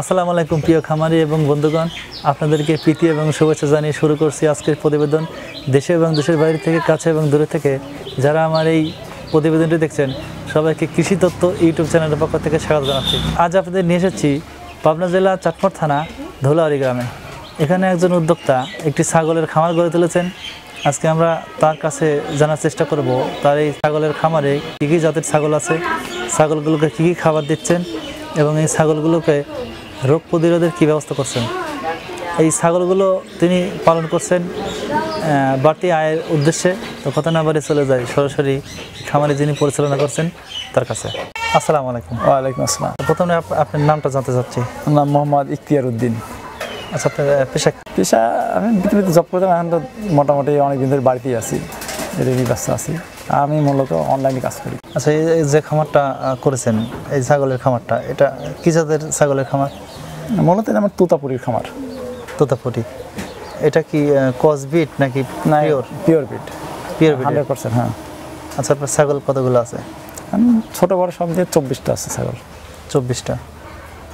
আসসালামু আলাইকুম প্রিয় খামারি এবং বন্ধুগণ, আপনাদেরকে প্রীতি এবং শুভেচ্ছা জানিয়ে শুরু করছি আজকের প্রতিবেদন। দেশে এবং দেশের বাইরে থেকে, কাছে এবং দূরে থেকে যারা আমার এই প্রতিবেদনটি দেখছেন, সবাইকে কৃষি তত্ত্ব ইউটিউব চ্যানেলের পক্ষ থেকে স্বাগত জানাচ্ছি। আজ আপনাদের নিয়ে এসেছি পাবনা জেলা চাটমোহর থানা ধৌলাবাড়ি গ্রামে। এখানে একজন উদ্যোক্তা একটি ছাগলের খামার গড়ে তুলেছেন। আজকে আমরা তার কাছে জানার চেষ্টা করব তার এই ছাগলের খামারে কী কী জাতের ছাগল আছে, ছাগলগুলোকে কী কী খাবার দিচ্ছেন এবং এই ছাগলগুলোকে রোগ প্রতিরোধের কী ব্যবস্থা করছেন। এই ছাগলগুলো তিনি পালন করছেন বাড়তি আয়ের উদ্দেশ্যে। তো কথা না বাড়ি চলে যায় সরাসরি খামারে যিনি পরিচালনা করছেন তার কাছে। আসসালামু আলাইকুম। ওয়ালাইকুম আসসালাম। প্রথমে আপনার নামটা জানতে চাচ্ছি। আমার নাম মোহাম্মদ ইখতিয়ার উদ্দিন। আচ্ছা, আপনার পেশা? আমি পৃথিবীতে জব করতাম, এখন তো মোটামুটি অনেক দিন ধরে বাড়িতেই আছি, রেডি ব্যস্ত আছি। আমি মূলত অনলাইনে কাজ করি। আচ্ছা, এই যে খামারটা করেছেন, এই ছাগলের খামারটা, এটা কী জাতের ছাগলের খামার? মূলত আমার তোতাপুরির খামার। তোতাপুরি, এটা কি ক্রস ব্রিড নাকি পিওর ব্রিড? Pure breed 100%। হ্যাঁ। আচ্ছা, আপনার ছাগল কতগুলো আছে? ছোটো বড় সব দিয়ে 24টা আছে ছাগল। 24টা।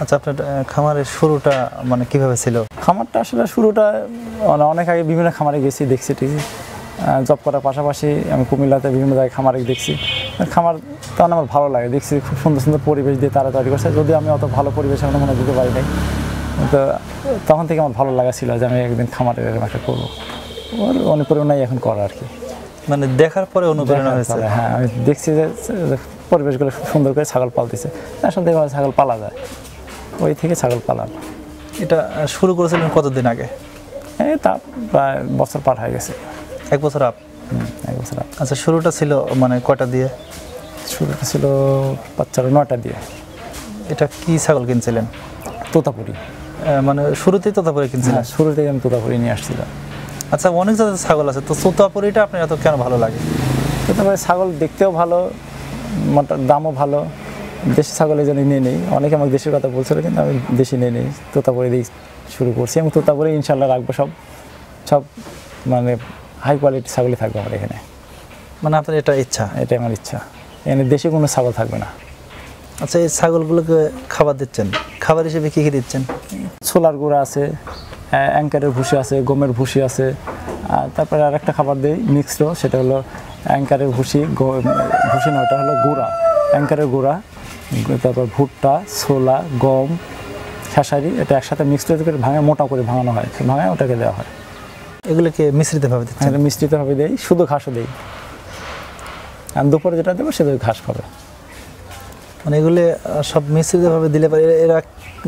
আচ্ছা, আপনার খামারের শুরুটা মানে কিভাবে ছিল? খামারটা আসলে শুরুটা অনেক আগে বিভিন্ন খামারে গেছি, দেখছি ঠিকই। জব করার পাশাপাশি আমি কুমিল্লাতে বিভিন্ন জায়গায় খামারে দেখছি। খামার তখন আমার ভালো লাগে, দেখছি খুব সুন্দর সুন্দর পরিবেশ দিয়ে তারা তৈরি করছে। যদি আমি অত ভালো পরিবেশ এখন মনে দিতে পারি নাই, তো তখন থেকে আমার ভালো লাগা ছিল যে আমি একদিন খামারের একটা করবো। ওর অনুপ্রেরণাই এখন করা আর কি, মানে দেখার পরে অনুপ্রেরণা হয়েছে। হ্যাঁ, আমি দেখছি যে পরিবেশগুলো খুব সুন্দর করে ছাগল পালতেছে, আসলে ছাগল পালা যায়, ওই থেকে ছাগল পালার। এটা শুরু করেছিলেন কতদিন আগে? এই তা প্রায় বছর পার হয়ে গেছে। 1 বছর আপ? 1 বছর আপ। আচ্ছা, শুরুটা ছিল মানে কয়টা দিয়ে? শুরুটা ছিল বাচ্চারা 9টা দিয়ে। এটা কি ছাগল কিনছিলেন? তোতাপুরি। মানে শুরুতেই তোতাপুরি কিনছিলেন? শুরুতেই আমি তোতাপুরি নিয়ে আসছিলাম। আচ্ছা, অনেক জাতের ছাগল আছে, তো তোতাপুরিটা আপনার এত কেন ভালো লাগে? তোতাপুরি ছাগল দেখতেও ভালো, দামও ভালো। দেশি ছাগল এই জন্য নিয়ে নেই। অনেকে আমাকে দেশের কথা বলছিল, কিন্তু আমি দেশি নিয়ে নেই, তোতাপুরি দিয়ে শুরু করছি। এবং তোতাপুরি ইনশাল্লাহ রাখবো, সব মানে হাই কোয়ালিটি ছাগলই থাকবে আমার এখানে। মানে আপনার এটা ইচ্ছা? এটাই আমার ইচ্ছা, এখানে দেশে কোনো ছাগল থাকবে না। আচ্ছা, এই ছাগলগুলোকে খাবার দিচ্ছেন, খাবার হিসেবে কী কী দিচ্ছেন? ছোলার গুঁড়া আছে, অ্যাঙ্কারের ভুসি আছে, গমের ভুসি আছে, আর তারপরে আর একটা খাবার দিই মিক্সডও, সেটা হলো অ্যাঙ্কারের ভুসি, ভুসি নয়, ওটা হলো গুঁড়া, অ্যাঙ্কারের গুঁড়া, তারপর ভুট্টা, ছোলা, গম, খেসারি, এটা একসাথে মিক্সড করে মোটা করে ভাঙানো হয়, ভাঙায় ওটাকে দেওয়া হয়। এগুলোকে মিশ্রিতভাবে দিচ্ছেন? এটা মিশ্রিতভাবে দেই, শুধু ঘাসও দেই। আর দুপুরে যেটা দেবো সেটা ঘাস খাবে। মানে এগুলো সব মিশ্রিতভাবে দিলে পারে এরা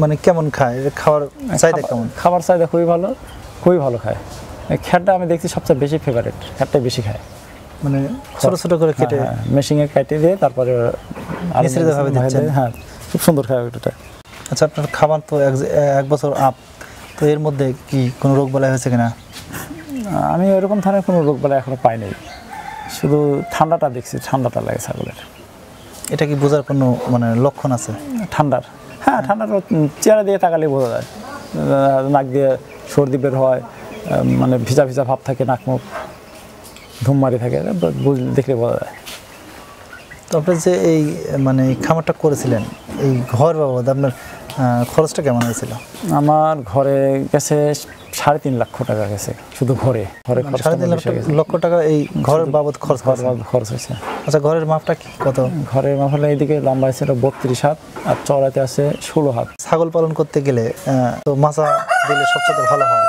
মানে কেমন খায়? এর খাওয়ার চাহিদা কেমন? খাবার চাহিদা খুবই ভালো খায়। খ্যাটটা আমি দেখছি সবচেয়ে বেশি ফেভারিট, খ্যাটটাই বেশি খায়। মানে ছোটো ছোটো করে কেটে মেশিনে কেটে দিয়ে তারপরে মিশ্রিতভাবে দিচ্ছেন? হ্যাঁ, খুব সুন্দর খায় ওটা। আচ্ছা, আপনার খাবার তো 1 বছর আপ, তো এর মধ্যে কি কোনো রোগ বালাই হয়েছে কিনা? আমি ওরকম ধরনের কোনো রোগ বালাই এখনো পাইনি, শুধু ঠান্ডাটা দেখছি, ঠান্ডাটা লাগে ছাগলের। এটা কি বোঝার কোনো মানে লক্ষণ আছে ঠান্ডার? হ্যাঁ, ঠান্ডার চেহারা দিয়ে তাকালে বোঝা যায়। নাক দিয়ে সর্দি বের হয়, মানে ভিজা ভিজা ভাব থাকে, নাক মুখ ধুমমারি থাকে, দেখলে বোঝা যায়। তো আপনি যে এই মানে খামারটা করেছিলেন, এই ঘর বাবদ আপনার খরচটা কেমন হয়েছিল? আমার ঘরে গেছে 3.5 লক্ষ টাকা গেছে, শুধু ঘরে 3.5 লক্ষ টাকা এই ঘরের বাবদ খরচ হয়েছে। আচ্ছা, ঘরের মাপটা কি কত? ঘরের মাপ হলে এইদিকে লম্বা ছিল 32 হাত আর চওড়াতে আছে 16 হাত। ছাগল পালন করতে গেলে তো মাছা দিলে সবচেয়ে ভালো হয়।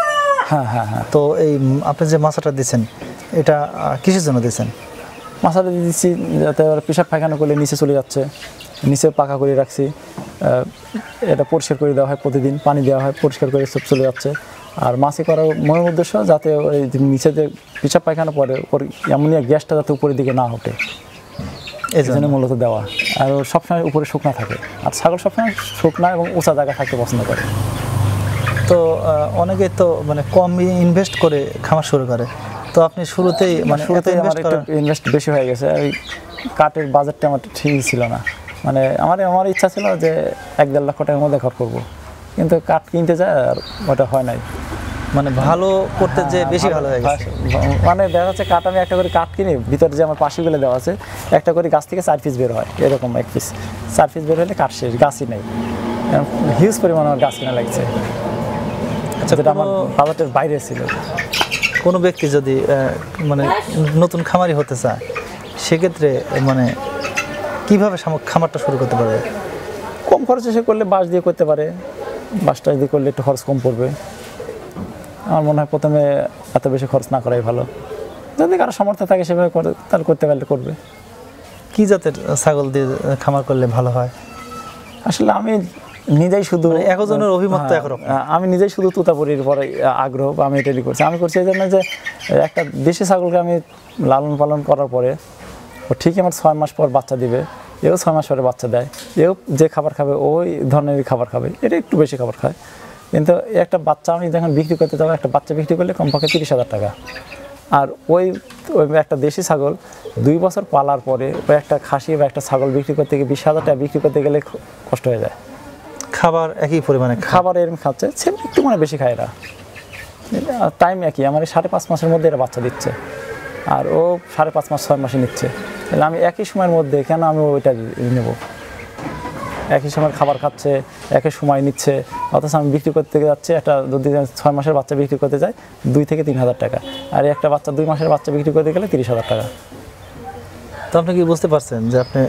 হ্যাঁ হ্যাঁ হ্যাঁ। তো এই আপনি যে মাছাটা দিচ্ছেন, এটা কিসের জন্য দিচ্ছেন? মাছাটা দিচ্ছি যাতে পেশাব পায়খানা করলে নিচে চলে যাচ্ছে, নিচে পাকা করে রাখছি। এটা পরিষ্কার করে দেওয়া হয়, প্রতিদিন পানি দেওয়া হয়, পরিষ্কার করে সব চলে যাচ্ছে। আর মাছে করার মূল উদ্দেশ্য যাতে ওই নিচে যে পেশাব পায়খানা পড়ে, ওর অ্যামোনিয়া গ্যাসটা যাতে উপরের দিকে না ওঠে, এই জন্য মূলত দেওয়া। আর ও সবসময় উপরে শুকনা থাকে, আর ছাগল সবসময় শুকনা এবং উঁচা জায়গা থাকতে পছন্দ করে। তো অনেকে তো মানে কম ইনভেস্ট করে খামার শুরু করে, তো আপনি শুরুতেই মানে আমার একটু ইনভেস্ট বেশি হয়ে গেছে। ওই কাঠের বাজেটটা আমার ঠিকই ছিল না। মানে আমার ইচ্ছা ছিল যে 1-1.5 লক্ষ টাকার মধ্যে ঘর করবো, কিন্তু কাঠ কিনতে যায় আর ওটা হয় নাই। মানে ভালো করতে যে বেশি ভালো হয়ে গেছে। মানে দেখা যাচ্ছে কাঠ, আমি একটা করে কাঠ কিনি, ভিতরে যে আমার পাশিগুলো দেওয়া আছে, একটা করে গাছ থেকে 4 পিস বের হয়, এরকম 1 পিস 4 পিস বের হলে কাঠ শেষ, গাছই নেই। হিউজ পরিমাণ আমার গাছ কেনা লাগছে, আচ্ছা, যেটা আমার বাজেটের বাইরে ছিল। কোনো ব্যক্তি যদি মানে নতুন খামারি হতে চায়, সেক্ষেত্রে মানে কিভাবে খামারটা শুরু করতে পারবে? কম খরচে সে করলে বাঁশ দিয়ে করতে পারে, বাঁশটা দিয়ে করলে একটু খরচ কম পড়বে। আমার মনে হয় প্রথমে এত বেশি খরচ না করাই ভালো, যদি কারো সামর্থ্য থাকে সেভাবে করে তাহলে করতে পারলে করবে। কি জাতের ছাগল দিয়ে খামার করলে ভালো হয়? আসলে আমি নিজেই শুধু একজনের অভিমত তো একরকম। আমি নিজেই শুধু তোতাপুরির পরে আগ্রহ, আমি এটাই করছি। আমি করছি এই জন্য যে একটা দেশি ছাগলকে আমি লালন পালন করার পরে ও ঠিকই আমার 6 মাস পর বাচ্চা দিবে, এও 6 মাস পরে বাচ্চা দেয়, এও যে খাবার খাবে ওই ধরনেরই খাবার খাবে, এটা একটু বেশি খাবার খায়। কিন্তু একটা বাচ্চা আমি যখন বিক্রি করতে যাবো, একটা বাচ্চা বিক্রি করলে কমপক্ষে 30,000 টাকা। আর ওই একটা দেশি ছাগল 2 বছর পালার পরে ওই একটা খাসি বা একটা ছাগল বিক্রি করতে গিয়ে 20,000 টাকা বিক্রি করতে গেলে কষ্ট হয়ে যায়। খাবার একই পরিমাণে, খাবার এরকম খাচ্ছে, সে একটু মানে বেশি খায় এরা, টাইম একই। আমার 5.5 মাসের মধ্যে এরা বাচ্চা দিচ্ছে, আর ও 5.5 মাস 6 মাসে নিচ্ছে। তাহলে আমি একই সময়ের মধ্যে কেন আমি ওইটা নেব? একই সময় খাবার খাচ্ছে, একই সময় নিচ্ছে, অথচ আমি বিক্রি করতে যাচ্ছি একটা, যদি 6 মাসের বাচ্চা বিক্রি করতে যাই 2 থেকে 3,000 টাকা, আর একটা বাচ্চা 2 মাসের বাচ্চা বিক্রি করতে গেলে 30,000 টাকা। তো আপনি কি বুঝতে পারছেন যে আপনি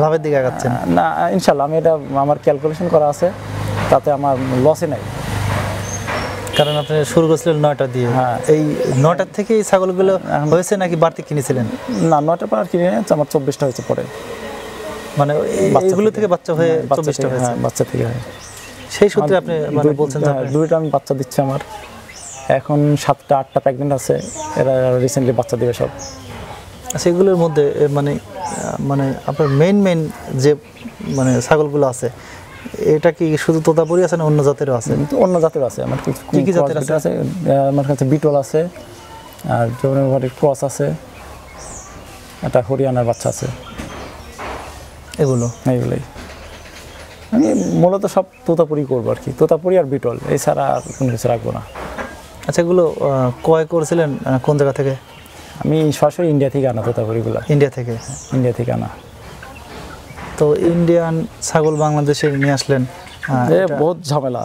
লাভের দিকে আগাচ্ছেন? না, ইনশাল্লাহ আমি এটা আমার ক্যালকুলেশন করা আছে, তাতে আমার লসে নাই। কারণ আপনি শুরু করেছিলেন 9টা দিয়ে, হ্যাঁ। এই 9টার থেকে এই ছাগলগুলো হয়েছে নাকি বাড়তি কিনেছিলেন? না, 9টার পর আর কিনে নিয়েছে, আমার 24টা হয়েছে পরে। মানে এইগুলো থেকে বাচ্চা হয়ে 24টা হয়েছে? হ্যাঁ, বাচ্চা থেকে হয়। সেই সূত্রে আপনি মানে বলছেন যে 2টা আমি বাচ্চা দিচ্ছে, আমার এখন 7টা 8টা প্রেগনেন্ট আছে, এরা রিসেন্টলি বাচ্চা দিবে সব। আচ্ছা, এগুলোর মধ্যে মানে মানে আপনার মেইন যে মানে ছাগলগুলো আছে, এটা কি শুধু তোতাপুরি আছে না অন্য জাতেরও আছে? অন্য জাতের আছে, আমার কি কি জাতের আছে? আমার কাছে বিটল আছে, আর জৌনবাড়ির ক্রস আছে, একটা হরিয়ানার বাচ্চা আছে। এইগুলোই আমি মূলত সব তোতাপুরি করবো আর কি, তোতাপুরি আর বিটল, এছাড়া আর কোনো কিছু রাখবো না। আচ্ছা, এগুলো ক্রয় করেছিলেন কোন জায়গা থেকে? আমি সরাসরি ইন্ডিয়া থেকে আনা তোতাপুরিগুলো। ইন্ডিয়া থেকে? ইন্ডিয়া থেকে আনা। তো ইন্ডিয়ান ছাগল বাংলাদেশে নিয়ে আসলেন, বহুত ঝামেলা।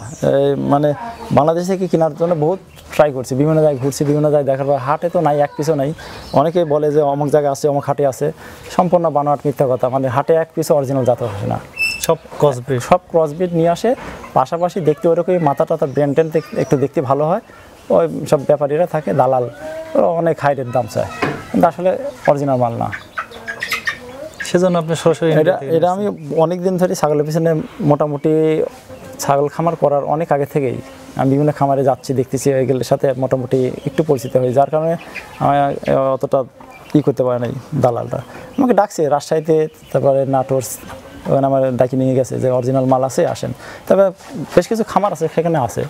মানে বাংলাদেশ থেকে কেনার জন্য বহুত ট্রাই করছি, বিভিন্ন জায়গায় ঘুরছি, বিভিন্ন জায়গায় দেখার পর হাটে তো নাই, এক পিসও নাই। অনেকেই বলে যে অমুক জায়গায় আছে, অমুক হাটে আছে, সম্পূর্ণ বানোয়াট মিথ্যা কথা। মানে হাটে এক পিসও অরিজিনাল জাত আসে না, সব ক্রসব্রিড। সব ক্রসব্রিড নিয়ে আসে, পাশাপাশি দেখতে ওরকমই মাথা টাথা ব্রেন টেন একটু দেখতে ভালো হয়। ওই সব ব্যাপারীরা থাকে, দালাল, ওরা অনেক হাই রেট দাম চায়, কিন্তু আসলে অরিজিনাল মাল না। সেজন্য আপনি সরাসরি এটা আমি অনেক দিন ধরে ছাগলের পিছনে, মোটামুটি ছাগল খামার করার অনেক আগে থেকেই আমি বিভিন্ন খামারে যাচ্ছি, দেখতেছি, এগুলোর সাথে মোটামুটি একটু পরিচিত হই, যার কারণে আমি অতটা করতে পারে নাই। দালালটা আমাকে ডাকছে রাজশাহীতে, তারপরে নাটোর, ওখানে আমার ডাকি নিয়ে গেছে যে অরিজিনাল মাল আছে, আসেন। তবে বেশ কিছু খামার আছে, সেখানে আছে,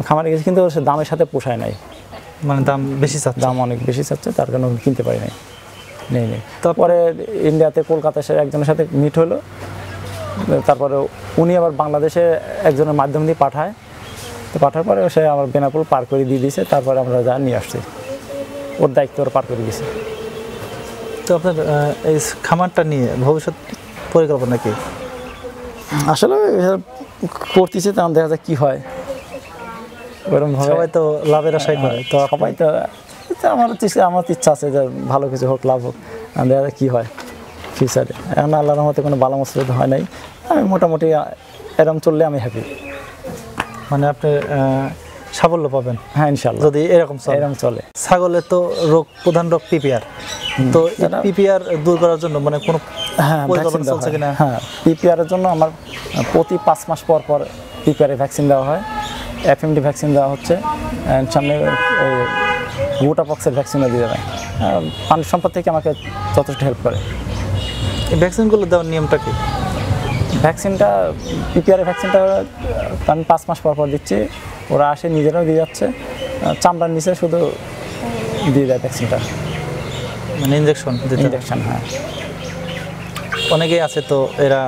খামারে গেছে, কিন্তু সে দামের সাথে পোষায় নাই, মানে দাম বেশি চাচ্ছে, দাম অনেক বেশি চাচ্ছে, তার কারণে কিনতে পারি নাই, নেই। তারপরে ইন্ডিয়াতে কলকাতায় সে একজনের সাথে মিট হলো, তারপরে উনি আবার বাংলাদেশে একজনের মাধ্যম দিয়ে পাঠায়, তো পাঠার পরে সে আমার বেনাপুল পার করে দিয়ে দিয়েছে, তারপরে আমরা যা নিয়ে আসছি, ওর দায়িত্ব ওর পার করে দিয়েছে। তো আপনার এই খামারটা নিয়ে ভবিষ্যৎ পরিকল্পনা কি? আসলে করতেছি, তখন দেখা যায় কী হয়। ওরকম সবাই তো লাভের আশাই করে, তো সবাই তো, আমার ইচ্ছা আছে যে ভালো কিছু হোক, লাভ হোক, দেখা যায় কী হয় ফিউচারে। এখন আল্লাহর রহমতে কোনো ভালো মসলা হয় নাই, আমি মোটামুটি এরকম চললে আমি হ্যাপি। মানে আপনি সাফল্য পাবেন? হ্যাঁ, ইনশাল্লাহ, যদি এরকম চলে। ছাগলের তো প্রধান রোগ পিপিআর, তো পিপিআর দূর করার জন্য মানে কোনো পরিকল্পনা চলছে কিনা? হ্যাঁ, পিপিআরের জন্য আমার প্রতি 5 মাস পর পর পিপিআর ভ্যাকসিন দেওয়া হয়, এফএমডি ভ্যাকসিন দেওয়া হচ্ছে, সামনে গোটাপক্সের ভ্যাকসিনও দিয়ে দেয়। পানি সম্পদ থেকে আমাকে যথেষ্ট হেল্প করে। এই ভ্যাকসিনগুলো দেওয়ার নিয়মটা কি? ভ্যাকসিনটা, পিপিআর ভ্যাকসিনটা আমি 5 মাস পর পর দিচ্ছি, ওরা আসে নিজেরাও দিয়ে যাচ্ছে, চামড়ার নিচে শুধু দিয়ে দেয় ভ্যাকসিনটা, মানে ইনজেকশন? হ্যাঁ। অনেকেই আছে তো এরা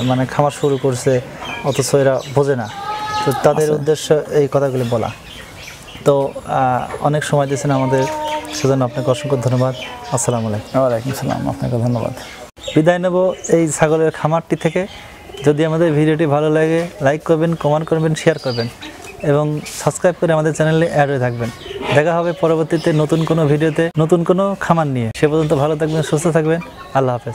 মানে খামার শুরু করছে, অথচ এরা বোঝে না, তো তাদের উদ্দেশ্য এই কথাগুলি বলা। তো অনেক সময় দিয়েছেন আমাদের, সেজন্য আপনাকে অসংখ্য ধন্যবাদ। আসসালামু আলাইকুম। ওয়ালাইকুম আসসালাম, আপনাকে ধন্যবাদ। বিদায় নেব এই ছাগলের খামারটি থেকে। যদি আমাদের ভিডিওটি ভালো লাগে লাইক করবেন, কমেন্ট করবেন, শেয়ার করবেন এবং সাবস্ক্রাইব করে আমাদের চ্যানেলে অ্যাড হয়ে থাকবেন। দেখা হবে পরবর্তীতে নতুন কোনো ভিডিওতে নতুন কোনো খামার নিয়ে। সে পর্যন্ত ভালো থাকবেন, সুস্থ থাকবেন। আল্লাহ হাফেজ।